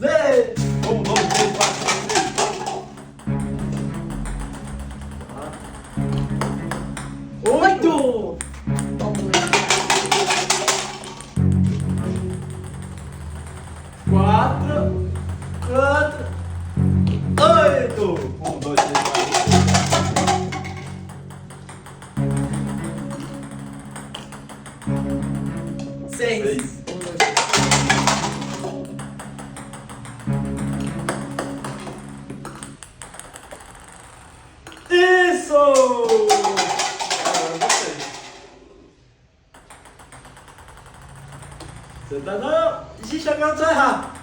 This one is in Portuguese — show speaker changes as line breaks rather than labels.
Vem! 1, 2, 3, 4, 5, 6. 8! 4, 8! 1, 2, 3, 4,
6.
6. Isso! Agora você. Você tá não? Ixi, agora você vai errar.